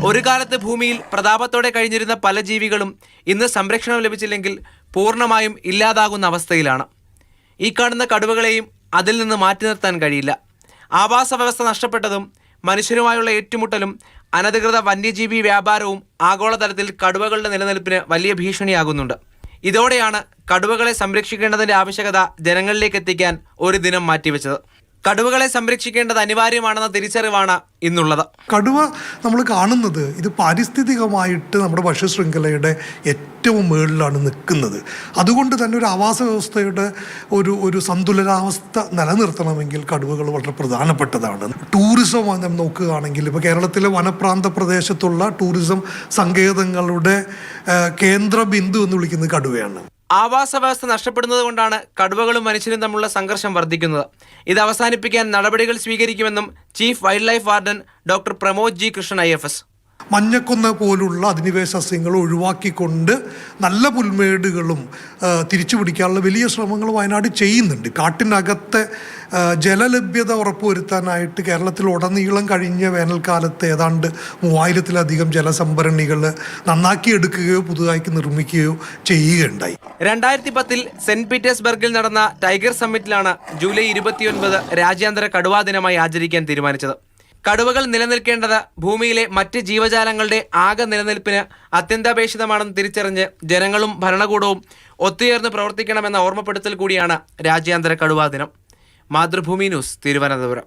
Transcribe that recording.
ഒരു കാലത്ത് ഭൂമിയിൽ പ്രതാപത്തോടെ കഴിഞ്ഞിരുന്ന പല ജീവികളും ഇന്ന് സംരക്ഷണം ലഭിച്ചില്ലെങ്കിൽ പൂർണ്ണമായും ഇല്ലാതാകുന്ന അവസ്ഥയിലാണ്. ഈ കാണുന്ന കടുവകളെയും അതിൽ നിന്ന് മാറ്റി നിർത്താൻ കഴിയില്ല. ആവാസ വ്യവസ്ഥ നഷ്ടപ്പെട്ടതും മനുഷ്യരുമായുള്ള ഏറ്റുമുട്ടലും അനധികൃത വന്യജീവി വ്യാപാരവും ആഗോളതലത്തിൽ കടുവകളുടെ നിലനിൽപ്പിന് വലിയ ഭീഷണിയാകുന്നുണ്ട്. ഇതോടെയാണ് കടുവകളെ സംരക്ഷിക്കേണ്ടതിൻ്റെ ആവശ്യകത ജനങ്ങളിലേക്ക് എത്തിക്കാൻ ഒരു ദിനം മാറ്റിവെച്ചത്. കടുവകളെ സംരക്ഷിക്കേണ്ടത് അനിവാര്യമാണെന്ന തിരിച്ചറിവാണ് ഇന്നുള്ളത്. കടുവ നമ്മൾ കാണുന്നത് ഇത് പാരിസ്ഥിതികമായിട്ട് നമ്മുടെ ഭക്ഷ്യശൃംഖലയുടെ ഏറ്റവും മുകളിലാണ് നിൽക്കുന്നത്. അതുകൊണ്ട് തന്നെ ഒരു ആവാസ വ്യവസ്ഥയുടെ ഒരു സന്തുലനാവസ്ഥ നിലനിർത്തണമെങ്കിൽ കടുവകൾ വളരെ പ്രധാനപ്പെട്ടതാണ്. ടൂറിസം നമ്മൾ നോക്കുകയാണെങ്കിൽ ഇപ്പോൾ കേരളത്തിലെ വനപ്രാന്ത പ്രദേശത്തുള്ള ടൂറിസം സങ്കേതങ്ങളുടെ കേന്ദ്ര ബിന്ദു എന്ന് വിളിക്കുന്നത് കടുവയാണ്. ആവാസ വ്യവസ്ഥ നഷ്ടപ്പെടുന്നത് കൊണ്ടാണ് കടുവകളും മനുഷ്യരും തമ്മിലുള്ള സംഘർഷം വർദ്ധിക്കുന്നത്. ഇത് അവസാനിപ്പിക്കാൻ നടപടികൾ സ്വീകരിക്കുമെന്നും chief wild life warden doctor Pramod G Krishnan IFS മഞ്ഞക്കൊന്ന പോലുള്ള അധിനിവേശ സസ്യങ്ങൾ ഒഴിവാക്കിക്കൊണ്ട് നല്ല പുൽമേടുകളും തിരിച്ചു പിടിക്കാനുള്ള വലിയ ശ്രമങ്ങൾ വയനാട് ചെയ്യുന്നുണ്ട്. കാട്ടിനകത്തെ ജലലഭ്യത ഉറപ്പുവരുത്താനായിട്ട് കേരളത്തിലുടനീളം കഴിഞ്ഞ വേനൽക്കാലത്ത് ഏതാണ്ട് 3000-ലധികം ജലസംഭരണികൾ നന്നാക്കിയെടുക്കുകയോ പുതുതായി നിർമ്മിക്കുകയോ ചെയ്യുകയുണ്ടായി. 2010 സെന്റ് പീറ്റേഴ്സ്ബർഗിൽ നടന്ന ടൈഗർ സമ്മിറ്റിലാണ് ജൂലൈ 29 രാജ്യാന്തര കടുവാ ദിനമായി ആചരിക്കാൻ തീരുമാനിച്ചത്. കടുവകൾ നിലനിൽക്കേണ്ടത് ഭൂമിയിലെ മറ്റ് ജീവജാലങ്ങളുടെ ആകെ നിലനിൽപ്പിന് അത്യന്താപേക്ഷിതമാണെന്ന് തിരിച്ചറിഞ്ഞ് ജനങ്ങളും ഭരണകൂടവും ഒത്തുചേർന്ന് പ്രവർത്തിക്കണമെന്ന ഓർമ്മപ്പെടുത്തൽ കൂടിയാണ് രാജ്യാന്തര കടുവാ ദിനം. മാതൃഭൂമി ന്യൂസ്, തിരുവനന്തപുരം.